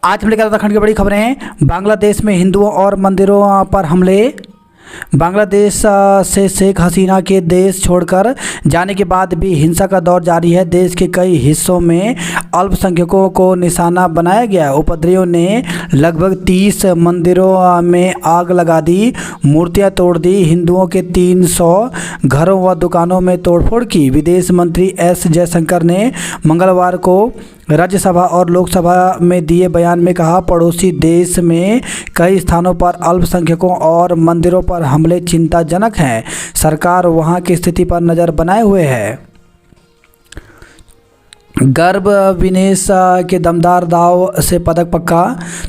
आज हम लेकर उत्तराखंड की बड़ी खबरें। बांग्लादेश में हिंदुओं और मंदिरों पर हमले। बांग्लादेश से शेख हसीना के देश छोड़कर जाने के बाद भी हिंसा का दौर जारी है। देश के कई हिस्सों में अल्पसंख्यकों को निशाना बनाया गया। उपद्रवियों ने लगभग 30 मंदिरों में आग लगा दी, मूर्तियां तोड़ दी, हिंदुओं के 300 घरों व दुकानों में तोड़फोड़ की। विदेश मंत्री एस जयशंकर ने मंगलवार को राज्यसभा और लोकसभा में दिए बयान में कहा, पड़ोसी देश में कई स्थानों पर अल्पसंख्यकों और मंदिरों पर हमले चिंताजनक हैं। सरकार वहां की स्थिति पर नज़र बनाए हुए है। गर्भ विनेश के दमदार दाव से पदक पक्का।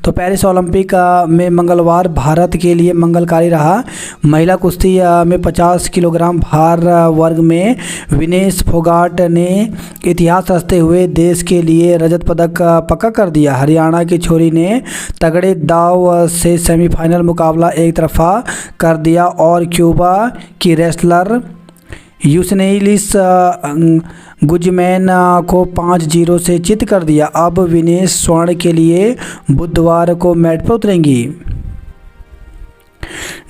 तो पेरिस ओलंपिक में मंगलवार भारत के लिए मंगलकारी रहा। महिला कुश्ती में 50 किलोग्राम भार वर्ग में विनेश फोगाट ने इतिहास रचते हुए देश के लिए रजत पदक पक्का कर दिया। हरियाणा की छोरी ने तगड़े दाव से सेमीफाइनल मुकाबला एक तरफा कर दिया और क्यूबा की रेसलर यूसनेलिस गुजमैन को 5-0 से चित कर दिया। अब विनेश स्वर्ण के लिए बुधवार को मैट पर उतरेंगी।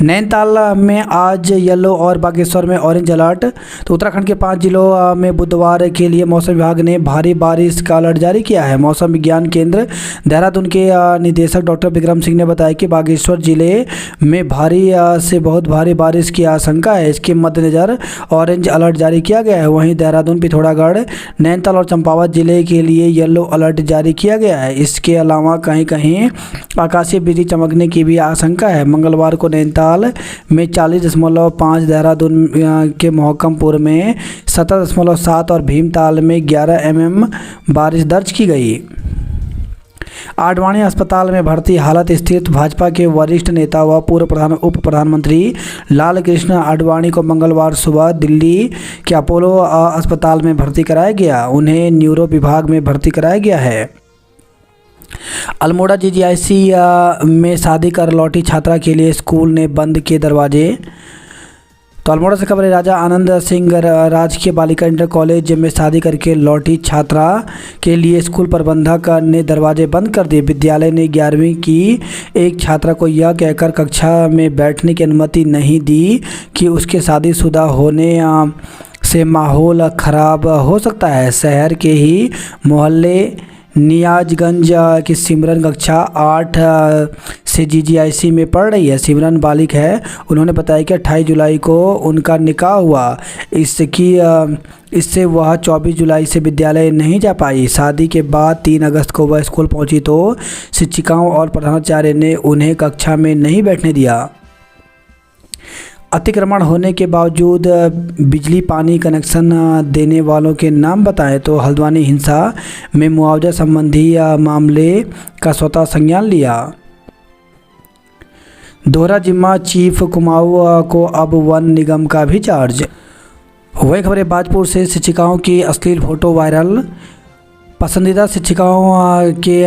नैनीताल में आज येलो और बागेश्वर में ऑरेंज अलर्ट। तो उत्तराखंड के 5 जिलों में बुधवार के लिए मौसम विभाग ने भारी बारिश का अलर्ट जारी किया है। मौसम विज्ञान केंद्र देहरादून के निदेशक डॉक्टर विक्रम सिंह ने बताया कि बागेश्वर जिले में भारी से बहुत भारी बारिश की आशंका है। इसके मद्देनज़र ऑरेंज अलर्ट जारी किया गया है। वहीं देहरादून, पिथौरागढ़, नैनीताल और चंपावत जिले के लिए येलो अलर्ट जारी किया गया है। इसके अलावा कहीं कहीं आकाशीय बिजली चमकने की भी आशंका है। मंगलवार को नैनीताल में 40.5, देहरादून के मोहकमपुर में 17.7 और भीमताल में 11 mm बारिश दर्ज की गई। आडवाणी अस्पताल में भर्ती हालत स्थिर। भाजपा के वरिष्ठ नेता व पूर्व उप प्रधानमंत्री लाल कृष्ण आडवाणी को मंगलवार सुबह दिल्ली के अपोलो अस्पताल में भर्ती कराया गया। उन्हें न्यूरो विभाग में भर्ती कराया गया है। अल्मोड़ा जीजीआईसी में शादी कर लौटी छात्रा के लिए स्कूल ने बंद किए दरवाजे। तो अल्मोड़ा से खबर है, राजा आनंद सिंह राजकीय बालिका इंटर कॉलेज में शादी करके लौटी छात्रा के लिए स्कूल प्रबंधक ने दरवाजे बंद कर दिए। विद्यालय ने 11वीं की एक छात्रा को यह कहकर कक्षा में बैठने की अनुमति नहीं दी कि उसके शादीशुदा होने से माहौल खराब हो सकता है। शहर के ही मोहल्ले नियाजगंज की सिमरन कक्षा 8 से जीजीआईसी में पढ़ रही है। सिमरन बालिक है। उन्होंने बताया कि 28 जुलाई को उनका निकाह हुआ। इससे वह 24 जुलाई से विद्यालय नहीं जा पाई। शादी के बाद 3 अगस्त को वह स्कूल पहुंची तो शिक्षिकाओं और प्रधानाचार्य ने उन्हें कक्षा में नहीं बैठने दिया। अतिक्रमण होने के बावजूद बिजली पानी कनेक्शन देने वालों के नाम बताएं। तो हल्द्वानी हिंसा में मुआवजा संबंधी मामले का स्वतः संज्ञान लिया। दोहरा जिम्मा चीफ कुमाऊं को अब वन निगम का भी चार्ज। वही खबरें बाजपुर से शिक्षिकाओं की अश्लील फोटो वायरल। पसंदीदा शिक्षिकाओं के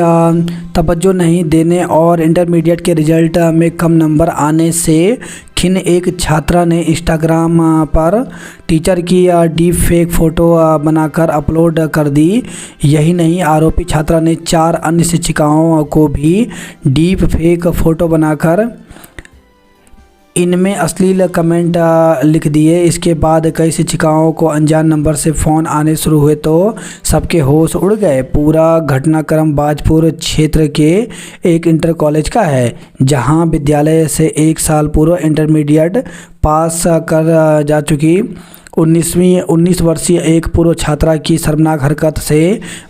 तवज्जो नहीं देने और इंटरमीडिएट के रिजल्ट में कम नंबर आने से खिन्न एक छात्रा ने इंस्टाग्राम पर टीचर की डीप फेक फ़ोटो बनाकर अपलोड कर दी। यही नहीं, आरोपी छात्रा ने 4 अन्य शिक्षिकाओं को भी डीप फेक फ़ोटो बनाकर इनमें अश्लील कमेंट लिख दिए। इसके बाद कई शिक्षिकाओं को अनजान नंबर से फ़ोन आने शुरू हुए तो सबके होश उड़ गए। पूरा घटनाक्रम बाजपुर क्षेत्र के एक इंटर कॉलेज का है, जहां विद्यालय से 1 साल पूर्व इंटरमीडिएट पास कर जा चुकी 19 वर्षीय एक पूर्व छात्रा की शर्मनाक हरकत से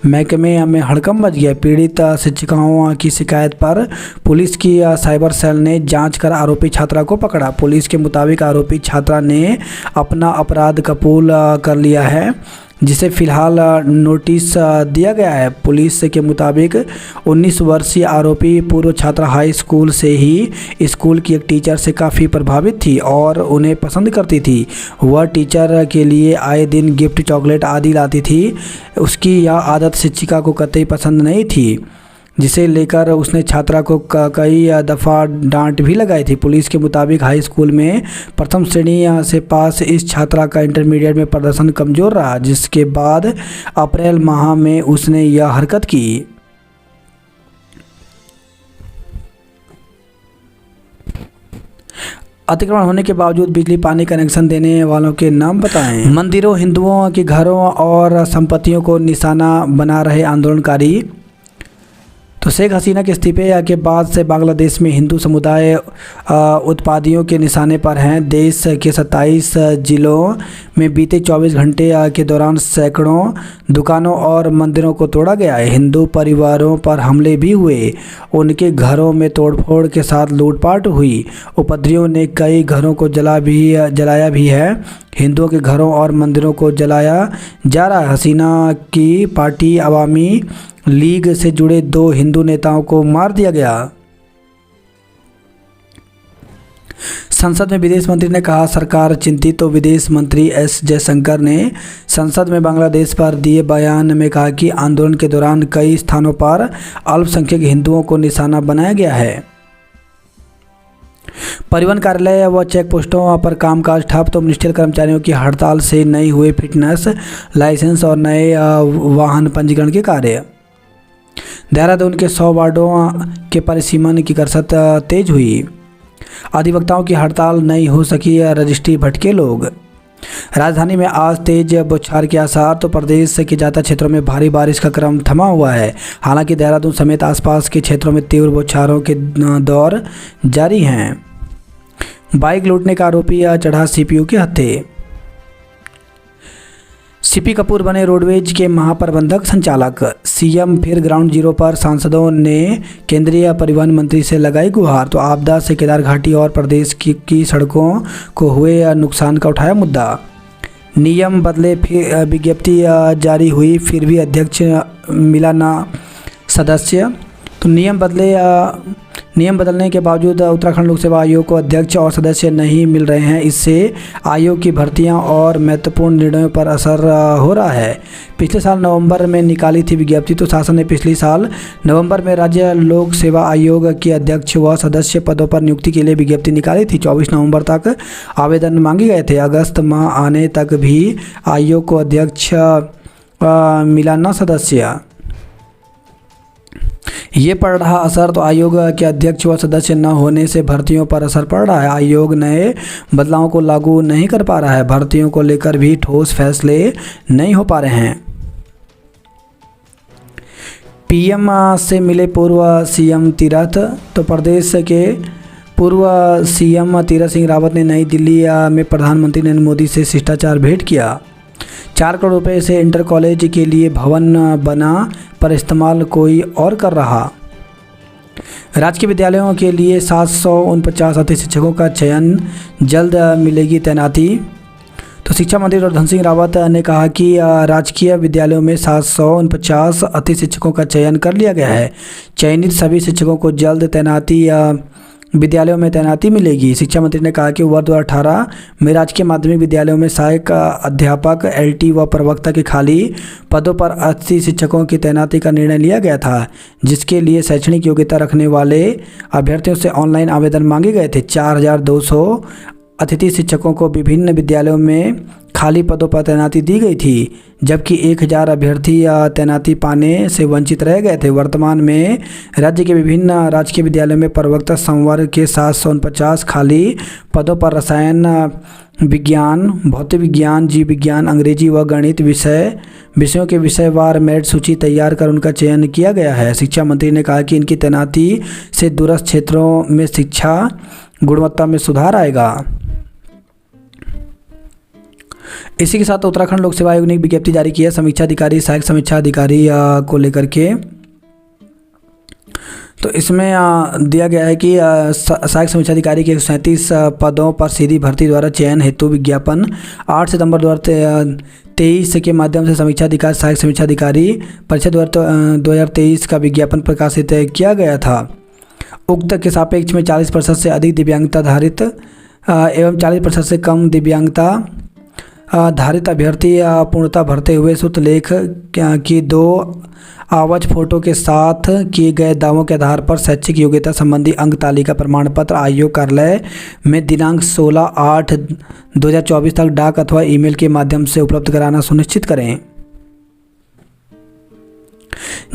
महकमे में हड़कंप मच गया। पीड़ित शिक्षिकाओं की शिकायत पर पुलिस की साइबर सेल ने जांच कर आरोपी छात्रा को पकड़ा। पुलिस के मुताबिक आरोपी छात्रा ने अपना अपराध कबूल कर लिया है, जिसे फिलहाल नोटिस दिया गया है। पुलिस के मुताबिक 19 वर्षीय आरोपी पूर्व छात्रा हाई स्कूल से ही स्कूल की एक टीचर से काफ़ी प्रभावित थी और उन्हें पसंद करती थी। वह टीचर के लिए आए दिन गिफ्ट, चॉकलेट आदि लाती थी। उसकी यह आदत शिक्षिका को कतई पसंद नहीं थी, जिसे लेकर उसने छात्रा को कई दफ़ा डांट भी लगाई थी। पुलिस के मुताबिक हाई स्कूल में प्रथम श्रेणी से पास इस छात्रा का इंटरमीडिएट में प्रदर्शन कमज़ोर रहा, जिसके बाद अप्रैल माह में उसने यह हरकत की। अतिक्रमण होने के बावजूद बिजली पानी कनेक्शन देने वालों के नाम बताएं। मंदिरों, हिंदुओं के घरों और संपत्तियों को निशाना बना रहे आंदोलनकारी। तो शेख हसीना के इस्तीफे के बाद से बांग्लादेश में हिंदू समुदाय उत्पादियों के निशाने पर हैं। देश के 27 जिलों में बीते 24 घंटे के दौरान सैकड़ों दुकानों और मंदिरों को तोड़ा गया है। हिंदू परिवारों पर हमले भी हुए, उनके घरों में तोड़फोड़ के साथ लूटपाट हुई। उपद्रवियों ने कई घरों को जलाया भी है। हिंदुओं के घरों और मंदिरों को जलाया जा रहा है। हसीना की पार्टी अवामी लीग से जुड़े 2 हिंदू नेताओं को मार दिया गया। संसद में विदेश मंत्री ने कहा सरकार चिंतित। तो विदेश मंत्री एस जयशंकर ने संसद में बांग्लादेश पर दिए बयान में कहा कि आंदोलन के दौरान कई स्थानों पर अल्पसंख्यक हिंदुओं को निशाना बनाया गया है। परिवहन कार्यालय व चेक पोस्टों पर कामकाज ठप। तो मिनिस्ट्रियल कर्मचारियों की हड़ताल से नहीं हुए फिटनेस लाइसेंस और नए वाहन पंजीकरण के कार्य। देहरादून के 100 वार्डों के परिसीमन की कसरत तेज हुई। अधिवक्ताओं की हड़ताल नहीं हो सकी, रजिस्ट्री भटके लोग। राजधानी में आज तेज बौछार के आसार। तो प्रदेश के ज़्यादा क्षेत्रों में भारी बारिश का क्रम थमा हुआ है। हालांकि देहरादून समेत आसपास के क्षेत्रों में तीव्र बौछारों के दौर जारी हैं। बाइक लूटने का आरोपी चढ़ा सीपीयू के हत्थे। सीपी कपूर बने रोडवेज के महाप्रबंधक संचालक। सीएम फिर ग्राउंड जीरो पर। सांसदों ने केंद्रीय परिवहन मंत्री से लगाई गुहार। तो आपदा से केदार घाटी और प्रदेश की सड़कों को हुए नुकसान का उठाया मुद्दा। नियम बदले, फिर विज्ञप्ति जारी हुई, फिर भी अध्यक्ष मिला ना सदस्य। तो नियम बदलने के बावजूद उत्तराखंड लोक सेवा आयोग को अध्यक्ष और सदस्य नहीं मिल रहे हैं। इससे आयोग की भर्तियां और महत्वपूर्ण निर्णयों पर असर हो रहा है। पिछले साल नवंबर में निकाली थी विज्ञप्ति। तो शासन ने पिछले साल नवंबर में राज्य लोक सेवा आयोग के अध्यक्ष व सदस्य पदों पर नियुक्ति के लिए विज्ञप्ति निकाली थी। 24 नवंबर तक आवेदन मांगे गए थे। अगस्त माह आने तक भी आयोग को अध्यक्ष मिला न सदस्य। ये पड़ रहा असर। तो आयोग के अध्यक्ष व सदस्य न होने से भर्तियों पर असर पड़ रहा है। आयोग नए बदलावों को लागू नहीं कर पा रहा है। भर्तियों को लेकर भी ठोस फैसले नहीं हो पा रहे हैं। पीएम से मिले पूर्व सीएम तीरथ। तो प्रदेश के पूर्व सीएम तीरथ सिंह रावत ने नई दिल्ली में प्रधानमंत्री नरेंद्र मोदी से शिष्टाचार भेंट किया। 4 करोड़ रुपए से इंटर कॉलेज के लिए भवन बना, पर इस्तेमाल कोई और कर रहा। राजकीय विद्यालयों के लिए 749 अतिथि शिक्षकों का चयन, जल्द मिलेगी तैनाती। तो शिक्षा मंत्री डॉक्टर धन सिंह रावत ने कहा कि राजकीय विद्यालयों में 749 अतिथि शिक्षकों का चयन कर लिया गया है। चयनित सभी शिक्षकों को जल्द विद्यालयों में तैनाती मिलेगी। शिक्षा मंत्री ने कहा कि वर्ष 2018 में राजकीय माध्यमिक विद्यालयों में सहायक अध्यापक, एलटी व प्रवक्ता के खाली पदों पर 80 शिक्षकों की तैनाती का निर्णय लिया गया था, जिसके लिए शैक्षणिक योग्यता रखने वाले अभ्यर्थियों से ऑनलाइन आवेदन मांगे गए थे। 4200 अतिथि शिक्षकों को विभिन्न विद्यालयों में खाली पदों पर तैनाती दी गई थी, जबकि 1000 अभ्यर्थी तैनाती पाने से वंचित रह गए थे। वर्तमान में राज्य के विभिन्न राजकीय विद्यालयों में प्रवक्ता संवर्ग के 749 खाली पदों पर रसायन विज्ञान, भौतिक विज्ञान, जीव विज्ञान, अंग्रेजी व गणित विषयों के विषयवार मेरिट सूची तैयार कर उनका चयन किया गया है। शिक्षा मंत्री ने कहा कि इनकी तैनाती से दूरस्थ क्षेत्रों में शिक्षा गुणवत्ता में सुधार आएगा। इसी के साथ उत्तराखंड लोक सेवा आयोग ने एक विज्ञप्ति जारी की है समीक्षा अधिकारी, सहायक समीक्षा अधिकारी को लेकर के। तो इसमें दिया गया है कि सहायक समीक्षा अधिकारी के 137 पदों पर सीधी भर्ती द्वारा चयन हेतु विज्ञापन 8 सितंबर 2023 के माध्यम से समीक्षा अधिकारी, सहायक समीक्षा अधिकारी परीक्षा 2023 का विज्ञापन प्रकाशित किया गया था। उक्त के सापेक्ष में 40% से अधिक दिव्यांगता धारित एवं 40% से कम दिव्यांगता धारित अभ्यर्थी पूर्णता भरते हुए सूत्र लेख की 2 आवाज फोटो के साथ किए गए दावों के आधार पर शैक्षिक योग्यता संबंधी अंक तालिका प्रमाण पत्र आयोग कार्यालय में दिनांक 16/8/2024 तक डाक अथवा ईमेल के माध्यम से उपलब्ध कराना सुनिश्चित करें।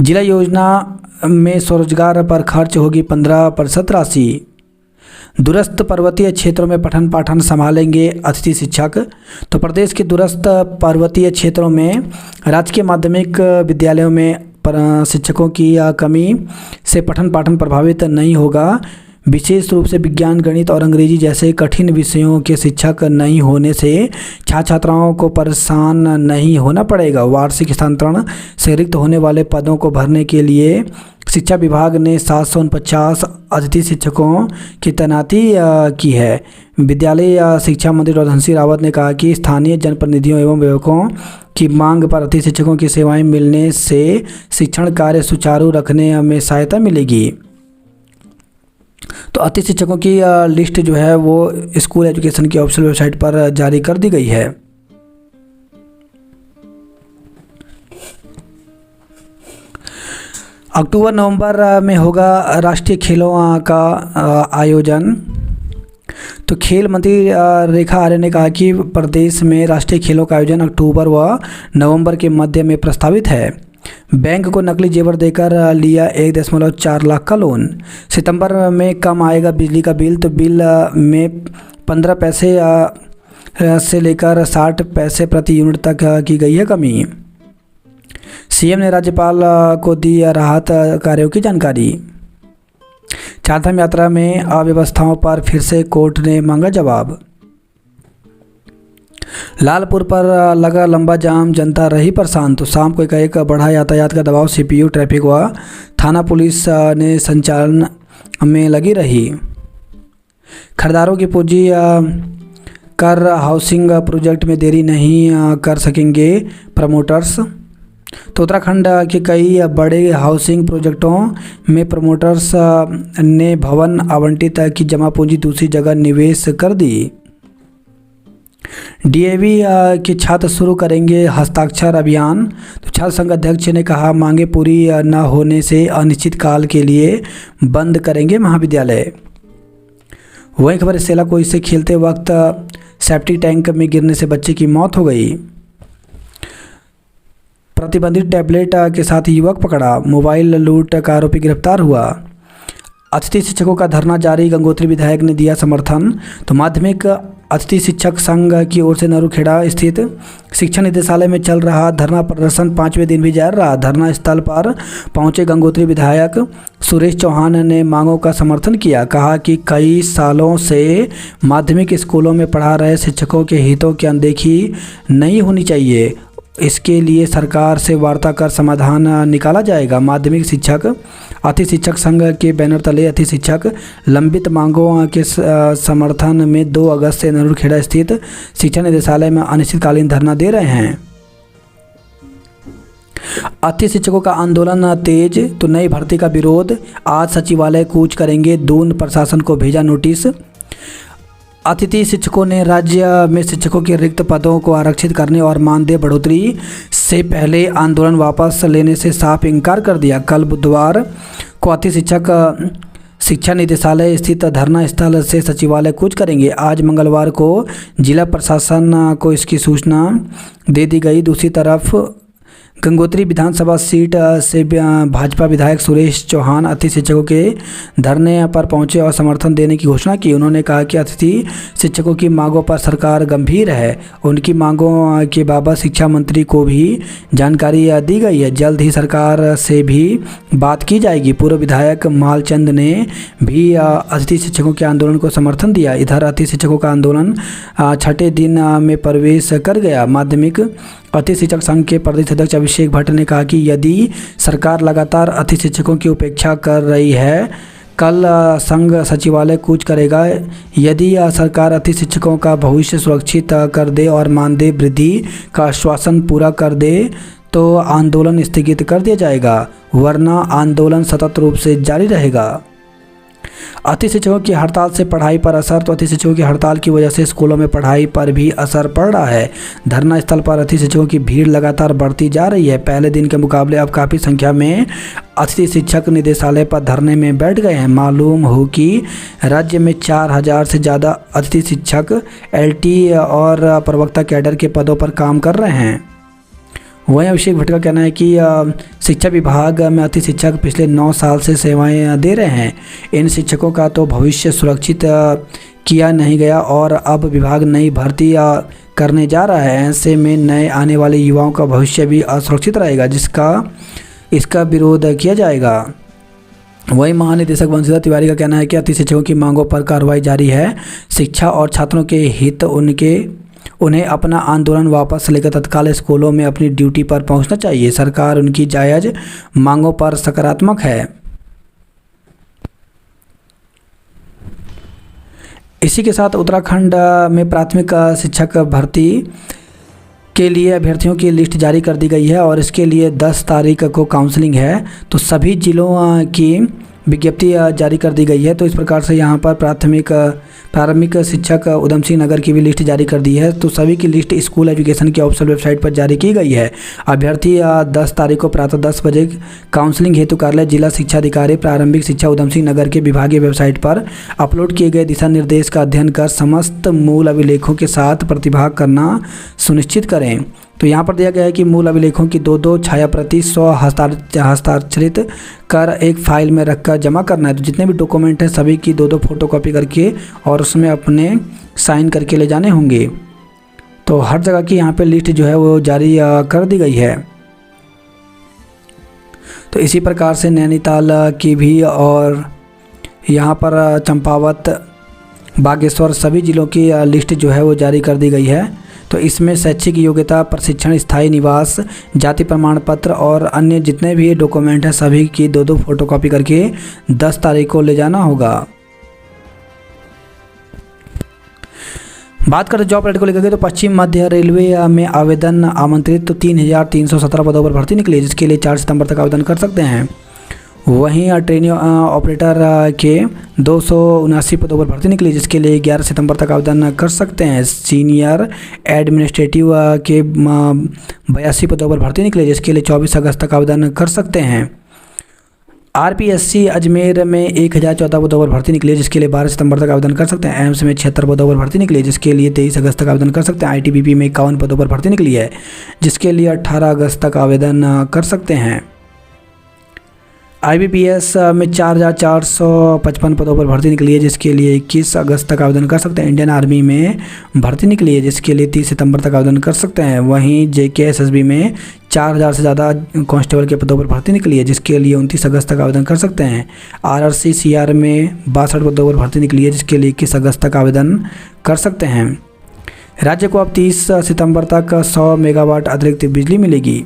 जिला योजना में स्वरोजगार पर खर्च होगी 15% राशि। दूरस्थ पर्वतीय क्षेत्रों में पठन पाठन संभालेंगे अतिथि शिक्षक। तो प्रदेश के दूरस्थ पर्वतीय क्षेत्रों में राजकीय माध्यमिक विद्यालयों में शिक्षकों की कमी से पठन पाठन प्रभावित नहीं होगा। विशेष रूप से विज्ञान, गणित और अंग्रेजी जैसे कठिन विषयों के शिक्षक नहीं होने से छात्र छात्राओं को परेशान नहीं होना पड़ेगा। वार्षिक स्थानांतरण से रिक्त होने वाले पदों को भरने के लिए शिक्षा विभाग ने 749 अतिथि शिक्षकों की तैनाती की है। विद्यालय शिक्षा मंत्री डॉ धन रावत ने कहा कि स्थानीय जनप्रतिनिधियों एवं अभिभावकों की मांग पर अतिथि शिक्षकों की सेवाएं मिलने से शिक्षण कार्य सुचारू रखने में सहायता मिलेगी। तो अतिथि शिक्षकों की लिस्ट जो है वो स्कूल एजुकेशन की ऑफिशियल वेबसाइट पर जारी कर दी गई है। अक्टूबर नवंबर में होगा राष्ट्रीय खेलों का आयोजन। तो खेल मंत्री रेखा आर्य ने कहा कि प्रदेश में राष्ट्रीय खेलों का आयोजन अक्टूबर व नवंबर के मध्य में प्रस्तावित है। बैंक को नकली जेवर देकर लिया 1.4 लाख का लोन। सितंबर में कम आएगा बिजली का बिल। तो बिल में 15 पैसे से लेकर 60 पैसे प्रति यूनिट तक की गई है कमी। सीएम ने राज्यपाल को दी राहत कार्यों की जानकारी। चारधाम यात्रा में अव्यवस्थाओं पर फिर से कोर्ट ने मांगा जवाब। लालपुर पर लगा लंबा जाम, जनता रही परेशान। तो शाम को एकाएक बढ़ा यातायात का दबाव। सीपीयू, ट्रैफिक व थाना पुलिस ने संचालन में लगी रही। खरीदारों की पूंजी कर हाउसिंग प्रोजेक्ट में देरी नहीं कर सकेंगे प्रमोटर्स। तो उत्तराखंड के कई बड़े हाउसिंग प्रोजेक्टों में प्रमोटर्स ने भवन आवंटित की जमा पूंजी दूसरी जगह निवेश कर दी। डीएवी के छात्र शुरू करेंगे हस्ताक्षर अभियान। तो छात्र संघ अध्यक्ष ने कहा मांगे पूरी न होने से अनिश्चित काल के लिए बंद करेंगे महाविद्यालय। वहीं खबर सेला कोई से खेलते वक्त सेप्टी टैंक में गिरने से बच्चे की मौत हो गई। प्रतिबंधित टैबलेट के साथ युवक पकड़ा। मोबाइल लूट का आरोपी गिरफ्तार हुआ। अतिथि शिक्षकों का धरना जारी, गंगोत्री विधायक ने दिया समर्थन। तो माध्यमिक अतिथि शिक्षक संघ की ओर से नरूखेड़ा स्थित शिक्षा निदेशालय में चल रहा धरना प्रदर्शन 5वें दिन भी जारी रहा। धरना स्थल पर पहुंचे गंगोत्री विधायक सुरेश चौहान ने मांगों का समर्थन किया। कहा कि कई सालों से माध्यमिक स्कूलों में पढ़ा रहे शिक्षकों के हितों की अनदेखी नहीं होनी चाहिए। इसके लिए सरकार से वार्ता कर समाधान निकाला जाएगा। माध्यमिक शिक्षक अतिथि शिक्षक संघ के बैनर तले अतिथि शिक्षक लंबित मांगों के समर्थन में 2 अगस्त से नरूखेड़ा स्थित शिक्षा निदेशालय में अनिश्चितकालीन धरना दे रहे हैं। अतिथि शिक्षकों का आंदोलन तेज। तो नई भर्ती का विरोध, आज सचिवालय कूच करेंगे। दून प्रशासन को भेजा नोटिस। अतिथि शिक्षकों ने राज्य में शिक्षकों के रिक्त पदों को आरक्षित करने और मानदेय बढ़ोतरी से पहले आंदोलन वापस लेने से साफ इनकार कर दिया। कल बुधवार को अतिथि शिक्षक शिक्षा निदेशालय स्थित धरना स्थल से सचिवालय कूच करेंगे। आज मंगलवार को जिला प्रशासन को इसकी सूचना दे दी गई। दूसरी तरफ गंगोत्री विधानसभा सीट से भाजपा विधायक सुरेश चौहान अतिथि शिक्षकों के धरने पर पहुंचे और समर्थन देने की घोषणा की। उन्होंने कहा कि अतिथि शिक्षकों की मांगों पर सरकार गंभीर है। उनकी मांगों के बाबत शिक्षा मंत्री को भी जानकारी दी गई है। जल्द ही सरकार से भी बात की जाएगी। पूर्व विधायक मालचंद ने भी अतिथि शिक्षकों के आंदोलन को समर्थन दिया। इधर अतिथि शिक्षकों का आंदोलन 6ठे दिन में प्रवेश कर गया। माध्यमिक अतिथि शिक्षक संघ के प्रदेश अध्यक्ष अभिषेक भट्ट ने कहा कि यदि सरकार लगातार अतिथि शिक्षकों की उपेक्षा कर रही है, कल संघ सचिवालय कूच करेगा। यदि सरकार अतिथि शिक्षकों का भविष्य सुरक्षित कर दे और मानदेय वृद्धि का आश्वासन पूरा कर दे तो आंदोलन स्थगित कर दिया जाएगा, वरना आंदोलन सतत रूप से जारी रहेगा। अतिथि शिक्षकों की हड़ताल से पढ़ाई पर असर। तो अतिथि शिक्षकों की हड़ताल की वजह से स्कूलों में पढ़ाई पर भी असर पड़ रहा है। धरना स्थल पर अतिथि शिक्षकों की भीड़ लगातार बढ़ती जा रही है। पहले दिन के मुकाबले अब काफ़ी संख्या में अतिथि शिक्षक निदेशालय पर धरने में बैठ गए हैं। मालूम हो कि राज्य में 4000 से ज़्यादा अतिथि शिक्षक LT और प्रवक्ता कैडर के पदों पर काम कर रहे हैं। वहीं अभिषेक भट्ट का कहना है कि शिक्षा विभाग में अति शिक्षक पिछले 9 साल से सेवाएं दे रहे हैं। इन शिक्षकों का तो भविष्य सुरक्षित किया नहीं गया और अब विभाग नई भर्ती करने जा रहा है। ऐसे में नए आने वाले युवाओं का भविष्य भी असुरक्षित रहेगा, इसका विरोध किया जाएगा। वहीं महानिदेशक बंशीधर तिवारी का कहना है कि अति शिक्षकों की मांगों पर कार्रवाई जारी है। शिक्षा और छात्रों के हित उन्हें अपना आंदोलन वापस लेकर तत्काल स्कूलों में अपनी ड्यूटी पर पहुंचना चाहिए। सरकार उनकी जायज़ मांगों पर सकारात्मक है। इसी के साथ उत्तराखंड में प्राथमिक शिक्षक भर्ती के लिए अभ्यर्थियों की लिस्ट जारी कर दी गई है और इसके लिए 10 तारीख को काउंसलिंग है। तो सभी जिलों की विज्ञप्ति जारी कर दी गई है। तो इस प्रकार से यहाँ पर प्रारंभिक शिक्षक उधम सिंह नगर की भी लिस्ट जारी कर दी है। तो सभी की लिस्ट स्कूल एजुकेशन की ऑफिशियल वेबसाइट पर जारी की गई है। अभ्यर्थी 10 तारीख को प्रातः 10 बजे काउंसलिंग हेतु कार्यालय जिला शिक्षा अधिकारी प्रारंभिक शिक्षा उधम सिंह नगर के विभागीय वेबसाइट पर अपलोड किए गए दिशा निर्देश का अध्ययन कर समस्त मूल अभिलेखों के साथ प्रतिभाग करना सुनिश्चित करें। तो यहाँ पर दिया गया है कि मूल अभिलेखों की 2 छायाप्रति 100 हस्ताक्षरित कर एक फाइल में रखकर जमा करना है। तो जितने भी डॉक्यूमेंट हैं सभी की 2 फोटोकॉपी करके और उसमें अपने साइन करके ले जाने होंगे। तो हर जगह की यहाँ पे लिस्ट जो है वो जारी कर दी गई है। तो इसी प्रकार से नैनीताल की भी और यहाँ पर चंपावत, बागेश्वर सभी जिलों की लिस्ट जो है वो जारी कर दी गई है। तो इसमें शैक्षिक योग्यता, प्रशिक्षण, स्थायी निवास, जाति प्रमाण पत्र और अन्य जितने भी डॉक्यूमेंट हैं सभी की 2 फोटोकॉपी करके 10 तारीख को ले जाना होगा। बात करें जॉब अपडेट को लेकर के, तो पश्चिम मध्य रेलवे में आवेदन आमंत्रित। तो 3,317 पदों पर भर्ती निकली, जिसके लिए 4 सितंबर तक आवेदन कर सकते हैं। वहीं ट्रेनिंग ऑपरेटर के 279 पदों पर भर्ती निकली, जिसके लिए 11 सितंबर तक आवेदन कर सकते हैं। सीनियर एडमिनिस्ट्रेटिव के 82 पदों पर भर्ती निकली, जिसके लिए 24 अगस्त तक आवेदन कर सकते हैं। आरपीएससी अजमेर में 1014 पदों पर भर्ती निकली, जिसके लिए 12 सितंबर तक आवेदन कर सकते हैं। एम्स में 76 पदों पर भर्ती निकली, जिसके लिए 23 अगस्त तक आवेदन कर सकते हैं। आईटीबीपी में 51 पदों पर भर्ती निकली है, जिसके लिए 18 अगस्त तक आवेदन कर सकते हैं। आईबीपीएस में 4,455 पदों पर भर्ती निकली है, जिसके लिए 21 अगस्त तक आवेदन कर सकते हैं। इंडियन आर्मी में भर्ती निकली है, जिसके लिए 30 सितंबर तक आवेदन कर सकते हैं। वहीं जेकेएसएसबी में 4,000 से ज़्यादा कांस्टेबल के पदों पर भर्ती निकली है, जिसके लिए 29 अगस्त तक आवेदन कर सकते हैं। आरआरसीसीआर में 62 पदों पर भर्ती निकली है, जिसके लिए 21 अगस्त तक आवेदन कर सकते हैं। राज्य को अब 30 सितंबर तक 100 मेगावाट अतिरिक्त बिजली मिलेगी।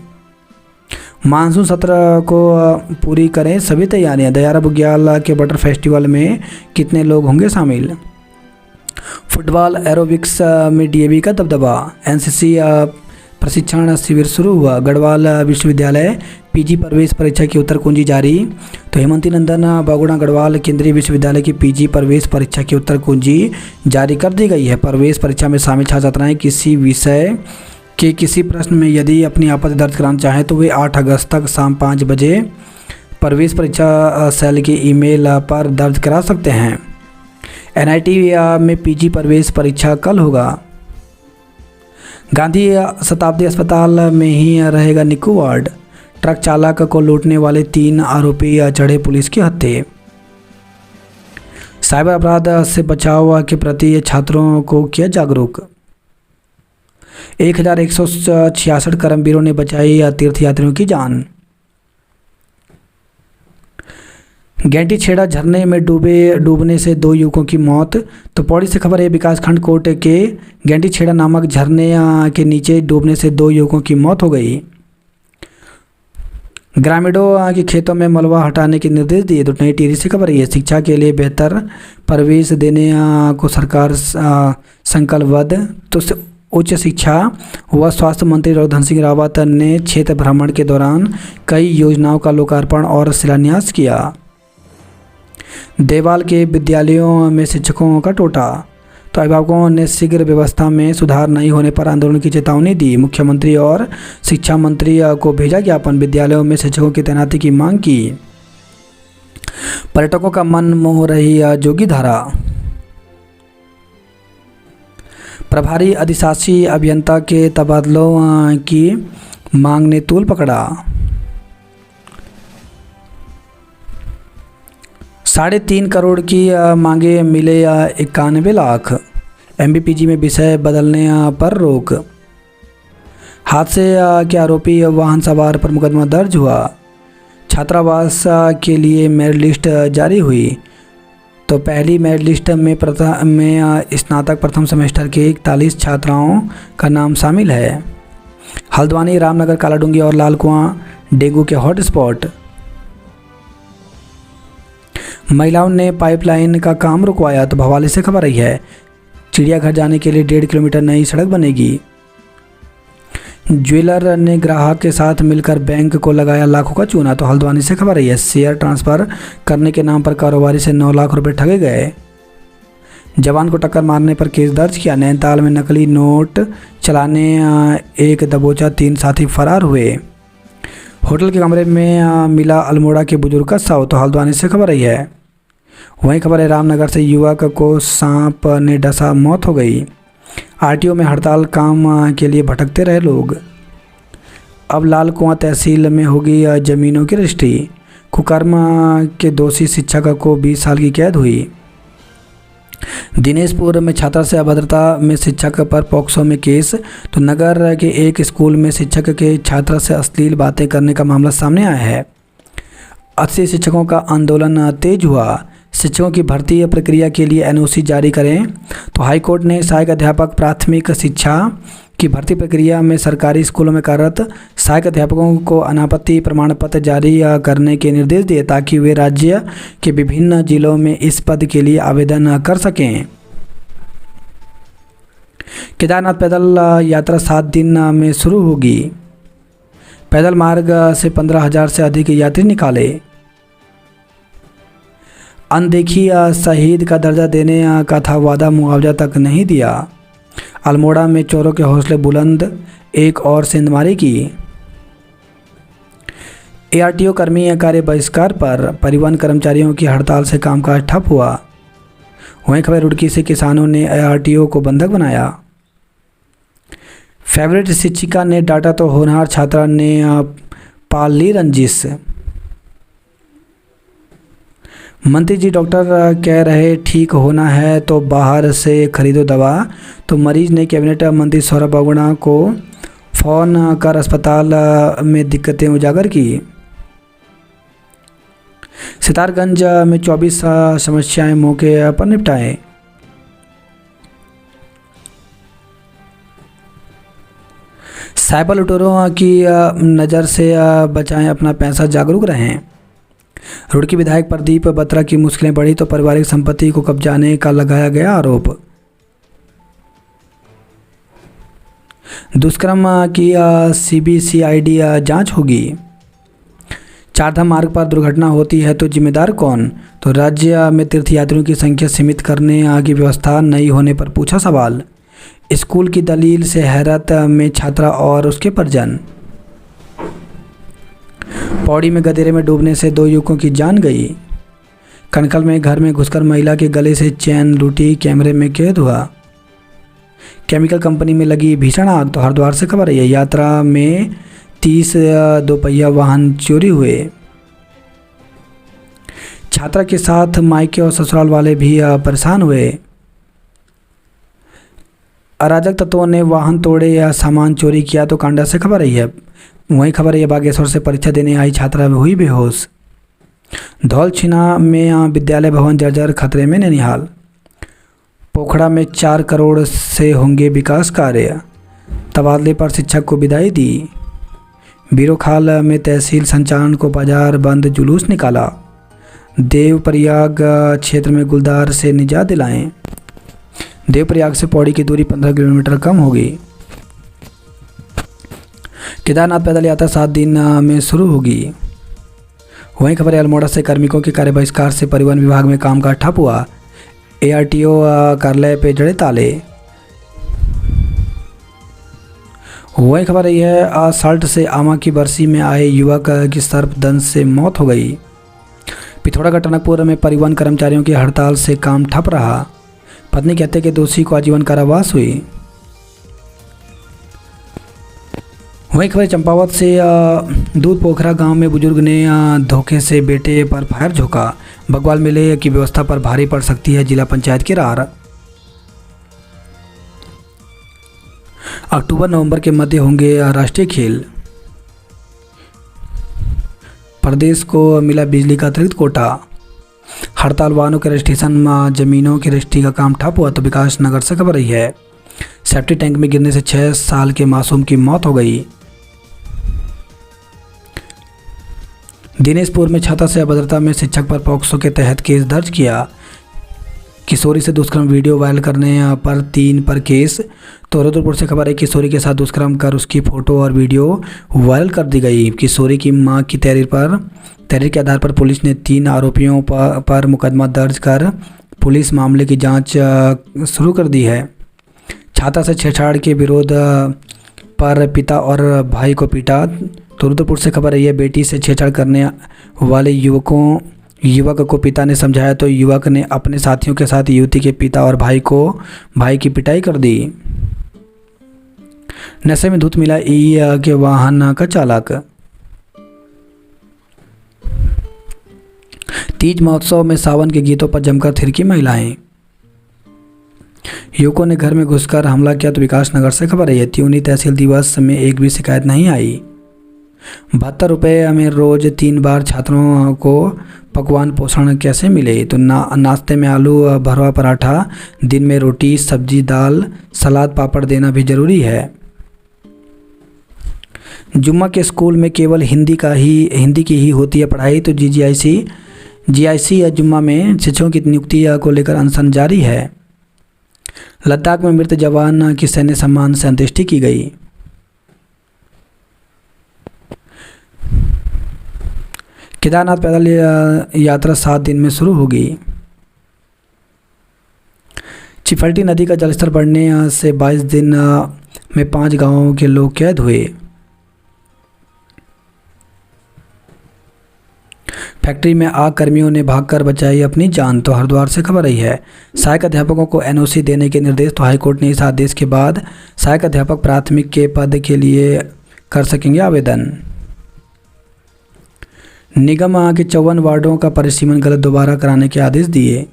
मानसून सत्र को पूरी करें सभी तैयारियां। दयारा बुग्याल के बटर फेस्टिवल में कितने लोग होंगे शामिल। फुटबॉल एरोबिक्स में डीएवी का दबदबा। एनसीसी प्रशिक्षण शिविर शुरू हुआ। गढ़वाल विश्वविद्यालय पीजी प्रवेश परीक्षा की उत्तर कुंजी जारी। तो हेमंती नंदन बगुड़ा गढ़वाल केंद्रीय विश्वविद्यालय की पीजी प्रवेश परीक्षा की उत्तर कुंजी जारी कर दी गई है। प्रवेश परीक्षा में शामिल छात्र छात्राएं किसी विषय के किसी प्रश्न में यदि अपनी आपत्ति दर्ज कराना चाहें तो वे 8 अगस्त तक शाम 5 बजे प्रवेश परीक्षा सेल के ईमेल पर दर्ज करा सकते हैं। एनआईटी में पीजी प्रवेश परीक्षा कल होगा। गांधी शताब्दी अस्पताल में ही रहेगा निक्कू वार्ड। ट्रक चालक को लूटने वाले 3 आरोपी चढ़े पुलिस के हत्थे। साइबर अपराध से बचाव के प्रति छात्रों को किया जागरूक। 1166 कर्मवीरों ने बचाई तीर्थयात्रियों की जान। गेंटी छेड़ा झरने में डूबने से 2 युवकों की मौत। तो पौड़ी से खबर है, विकासखंड कोट के गेंटी छेड़ा नामक झरने के नीचे डूबने से 2 युवकों की मौत हो गई। ग्रामीणों के खेतों में मलबा हटाने के निर्देश दिए। तो नई टिहरी से खबर है, शिक्षा के लिए बेहतर परिवेश देने को सरकार संकल्पबद्ध। तो उच्च शिक्षा व स्वास्थ्य मंत्री रघुधन सिंह रावत ने क्षेत्र भ्रमण के दौरान कई योजनाओं का लोकार्पण और शिलान्यास किया। देवाल के विद्यालयों में शिक्षकों का टोटा। तो अभिभावकों ने शीघ्र व्यवस्था में सुधार नहीं होने पर आंदोलन की चेतावनी दी। मुख्यमंत्री और शिक्षा मंत्री को भेजा ज्ञापन। विद्यालयों में शिक्षकों की तैनाती की मांग की। पर्यटकों का मन मोह रही जोगी धारा। प्रभारी अधिशासी अभियंता के तबादलों की मांग ने तूल पकड़ा। 3.5 करोड़ की मांगे, मिले 91 लाख। MBPG में विषय बदलने पर रोक। हादसे के आरोपी वाहन सवार पर मुकदमा दर्ज हुआ। छात्रावास के लिए मेरिट लिस्ट जारी हुई। तो पहली मेरिट लिस्ट में स्नातक प्रथम सेमेस्टर के 41 छात्राओं का नाम शामिल है। हल्द्वानी, रामनगर, कालाडूंगी और लालकुआं डेंगू के हॉटस्पॉट। महिलाओं ने पाइपलाइन का काम रुकवाया। तो भवाली से खबर आई है, चिड़ियाघर जाने के लिए 1.5 किलोमीटर नई सड़क बनेगी। ज्वेलर ने ग्राहक के साथ मिलकर बैंक को लगाया लाखों का चूना। तो हल्द्वानी से खबर आई है, शेयर ट्रांसफ़र करने के नाम पर कारोबारी से 9 लाख रुपए ठगे गए। जवान को टक्कर मारने पर केस दर्ज किया। नैनीताल में नकली नोट चलाने एक दबोचा, 3 साथी फरार हुए। होटल के कमरे में मिला अल्मोड़ा के बुजुर्ग का शव। तो हल्द्वानी से खबर आई है। वहीं खबर है, रामनगर से युवक को सांप ने डसा, मौत हो गई। RTO में हड़ताल, काम के लिए भटकते रहे लोग। अब लालकुआं तहसील में होगी जमीनों की रजिस्ट्री। कुकर्म के दोषी शिक्षक को 20 साल की कैद हुई। दिनेशपुर में छात्रा से अभद्रता में शिक्षक पर पॉक्सो में केस। तो नगर के एक स्कूल में शिक्षक के छात्रा से अश्लील बातें करने का मामला सामने आया है। 80 शिक्षकों का आंदोलन तेज हुआ। शिक्षकों की भर्ती प्रक्रिया के लिए NOC जारी करें। तो हाईकोर्ट ने सहायक अध्यापक प्राथमिक शिक्षा की भर्ती प्रक्रिया में सरकारी स्कूलों में कार्यरत सहायक अध्यापकों को अनापत्ति प्रमाण पत्र जारी करने के निर्देश दिए, ताकि वे राज्य के विभिन्न जिलों में इस पद के लिए आवेदन कर सकें। केदारनाथ पैदल यात्रा 7 दिन में शुरू होगी। पैदल मार्ग से 15,000 से अधिक यात्री निकाले। अनदेखी शहीद का दर्जा देने का था वादा, मुआवजा तक नहीं दिया। अल्मोड़ा में चोरों के हौसले बुलंद, एक और सेंधमारी की। ARTO कर्मी कार्य बहिष्कार पर, परिवहन कर्मचारियों की हड़ताल से कामकाज ठप हुआ। वहीं खबर रुड़की से, किसानों ने ARTO को बंधक बनाया। फेवरेट शिक्षिका ने डांटा तो होनहार छात्रा ने पाल ली रंजिश। मंत्री जी, डॉक्टर कह रहे ठीक होना है तो बाहर से खरीदो दवा। तो मरीज ने कैबिनेट मंत्री सौरभ बाबुना को फ़ोन कर अस्पताल में दिक्कतें उजागर की। सितारगंज में 24 समस्याएं मौके पर निपटाएं। साइबर लुटेरों की नज़र से बचाएं अपना पैसा, जागरूक रहें। रुड़की विधायक प्रदीप बत्रा की मुश्किलें बढ़ी। तो पारिवारिक संपत्ति को कब्जाने का लगाया गया आरोप। दुष्कर्म की CBCID जांच होगी। चारधाम मार्ग पर दुर्घटना होती है तो जिम्मेदार कौन? तो राज्य में तीर्थयात्रियों की संख्या सीमित करने की व्यवस्था नहीं होने पर पूछा सवाल। स्कूल की दलील से हैरत में छात्रा और उसके परिजन। पौड़ी में गधेरे में डूबने से 2 युवकों की जान गई। कनखल में घर में घुसकर महिला के गले से चैन लूटी, कैमरे में कैद हुआ। केमिकल कंपनी में लगी भीषण आग। तो हरिद्वार से खबर है, यात्रा में 30 दोपहिया वाहन चोरी हुए। छात्रा के साथ मायके और ससुराल वाले भी परेशान हुए। अराजक तत्वों ने वाहन तोड़े या सामान चोरी किया। तो कांडा से खबर आई है। वहीं खबर है, बागेश्वर से परीक्षा देने आई छात्रा हुई बेहोश। धौलछिना में विद्यालय भवन जर्जर, खतरे में नैनीहाल। पोखड़ा में 4 करोड़ से होंगे विकास कार्य। तबादले पर शिक्षक को विदाई दी। बीरोखाल में तहसील संचालन को बाजार बंद, जुलूस निकाला। देवप्रयाग क्षेत्र में गुलदार से निजात दिलाएं। देवप्रयाग से पौड़ी की दूरी 15 किलोमीटर कम होगी। केदारनाथ पैदल यात्रा 7 दिन में शुरू होगी। वहीं खबर है, अल्मोड़ा से कार्मिकों के कार्य बहिष्कार से परिवहन विभाग में कामकाज ठप हुआ। ARTO कार्यालय पे जड़े ताले। वही खबर यह है, असल्ट से आमा की बरसी में आए युवक की सर्पदंश से मौत हो गई। पिथौरागढ़ टनकपुर में परिवहन कर्मचारियों की हड़ताल से काम ठप रहा। पत्नी की हत्या के दोषी को आजीवन कारावास हुई। वहीं खबर चंपावत से दूध पोखरा गांव में बुजुर्ग ने धोखे से बेटे पर फायर झोंका। बगवाल मेले की व्यवस्था पर भारी पड़ सकती है जिला पंचायत की रार। अक्टूबर नवंबर के मध्य होंगे राष्ट्रीय खेल। प्रदेश को मिला बिजली का अतिरिक्त कोटा। हड़ताल वाहनों के रजिस्ट्रेशन जमीनों की रजिस्ट्री का काम ठप हुआ तो विकास नगर से खबर रही है। सेफ्टी टैंक में गिरने से 6 साल के मासूम की मौत हो गई। दिनेशपुर में छात्रा से अभद्रता में शिक्षक पर पॉक्सो के तहत केस दर्ज किया। किशोरी से दुष्कर्म वीडियो वायरल करने पर 3 पर केस। तो रुद्रपुर से खबर है किशोरी के साथ दुष्कर्म कर उसकी फोटो और वीडियो वायरल कर दी गई। किशोरी की मां की तहरीर के आधार पर पुलिस ने 3 आरोपियों पर मुकदमा दर्ज कर पुलिस मामले की जांच शुरू कर दी है। छात्रा से छेड़छाड़ के विरोध पर पिता और भाई को पीटा। तो रुद्रपुर से खबर है बेटी से छेड़छाड़ करने वाले युवक को पिता ने समझाया तो युवक ने अपने साथियों के साथ युवती के पिता और भाई की पिटाई कर दी। नशे में धुत मिला के वाहन का चालक। तीज महोत्सव में सावन के गीतों पर जमकर थिरकी महिलाएं। युवकों ने घर में घुसकर हमला किया तो विकास नगर से खबर है। त्यूनी तहसील दिवस में एक भी शिकायत नहीं आई। 72 रुपये में रोज 3 बार छात्रों को पकवान पोषण कैसे मिले तो नाश्ते में आलू भरवा पराठा, दिन में रोटी सब्जी दाल सलाद पापड़ देना भी जरूरी है। जुम्मा के स्कूल में केवल हिंदी की ही होती है पढ़ाई तो जीआईसी या जुम्मा में शिक्षकों की नियुक्ति को लेकर अनशन जारी है। लद्दाख में मृत जवान की सैन्य सम्मान से अंत्येष्टि की गई। केदारनाथ पैदल यात्रा 7 दिन में शुरू होगी। चिफल्टी नदी का जलस्तर बढ़ने से 22 दिन में 5 गांवों के लोग कैद हुए। फैक्ट्री में आग, कर्मियों ने भागकर बचाई अपनी जान तो हरिद्वार से खबर रही है। सहायक अध्यापकों को एनओसी देने के निर्देश तो हाईकोर्ट ने इस आदेश के बाद सहायक अध्यापक प्राथमिक के पद के लिए कर सकेंगे आवेदन। निगम के 54 वार्डों का परिसीमन गलत दोबारा कराने के आदेश दिए।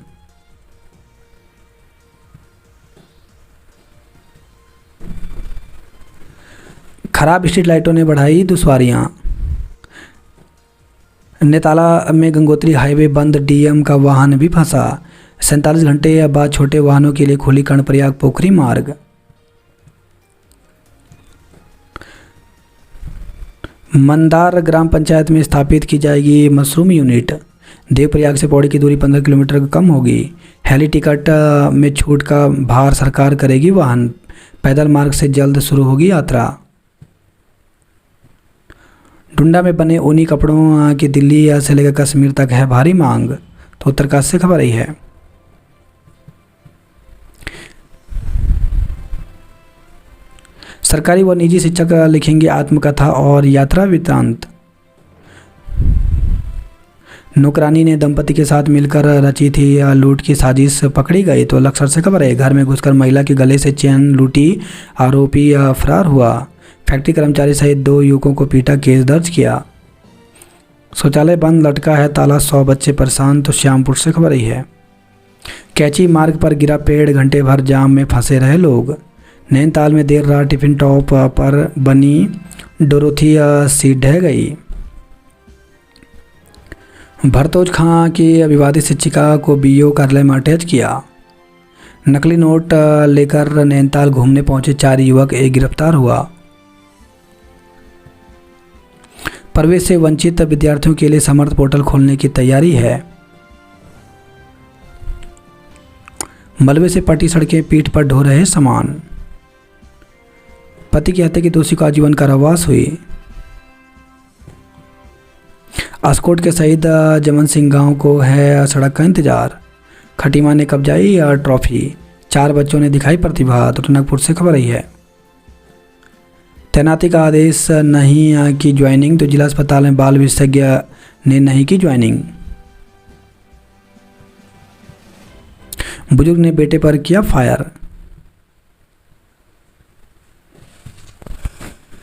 खराब स्ट्रीट लाइटों ने बढ़ाई दुश्वारियां। नेताला में गंगोत्री हाईवे बंद, डीएम का वाहन भी फंसा। 47 घंटे बाद छोटे वाहनों के लिए खुली कर्णप्रयाग पोखरी मार्ग। मंदार ग्राम पंचायत में स्थापित की जाएगी मशरूम यूनिट। देवप्रयाग से पौड़ी की दूरी 15 किलोमीटर कम होगी। हेली टिकट में छूट का भार सरकार करेगी वहन। पैदल मार्ग से जल्द शुरू होगी यात्रा। डुंडा में बने ऊनी कपड़ों की दिल्ली से लेकर कश्मीर तक है भारी मांग तो उत्तरकाशी से खबर आई है। सरकारी व निजी शिक्षक लिखेंगे आत्मकथा और यात्रा वृत्तांत। नौकरानी ने दंपति के साथ मिलकर रची थी लूट की साजिश, पकड़ी गई तो लक्सर से खबर है। घर में घुसकर महिला के गले से चेन लूटी, आरोपी फरार हुआ। फैक्ट्री कर्मचारी सहित 2 युवकों को पीटा, केस दर्ज किया। शौचालय बंद, लटका है ताला, 100 बच्चे परेशान तो श्यामपुर से खबर आई है। कैची मार्ग पर गिरा पेड़, घंटे भर जाम में फंसे रहे लोग। नैनीताल में देर रात टिफिन टॉप पर बनी डोरोथी सीट ढह गई। भरतोज खां की विवादित शिक्षिका को बीओ कार्यालय में अटैच किया। नकली नोट लेकर नैनीताल घूमने पहुंचे 4 युवक, एक गिरफ्तार हुआ। प्रवेश से वंचित विद्यार्थियों के लिए समर्थ पोर्टल खोलने की तैयारी है। मलबे से पटी सड़कें, पीठ पर ढो रहे सामान। पति की हत्या की दोषी को आजीवन कारावास हुई। आसकोट के शहीद जमन सिंह गांव को है सड़क का इंतजार। खटीमा ने कब्जाई ट्रॉफी, 4 बच्चों ने दिखाई प्रतिभा तो टनकपुर से खबर आई है। तैनाती का आदेश नहीं की ज्वाइनिंग तो जिला अस्पताल में बाल विशेषज्ञ ने नहीं की ज्वाइनिंग। बुजुर्ग ने बेटे पर किया फायर।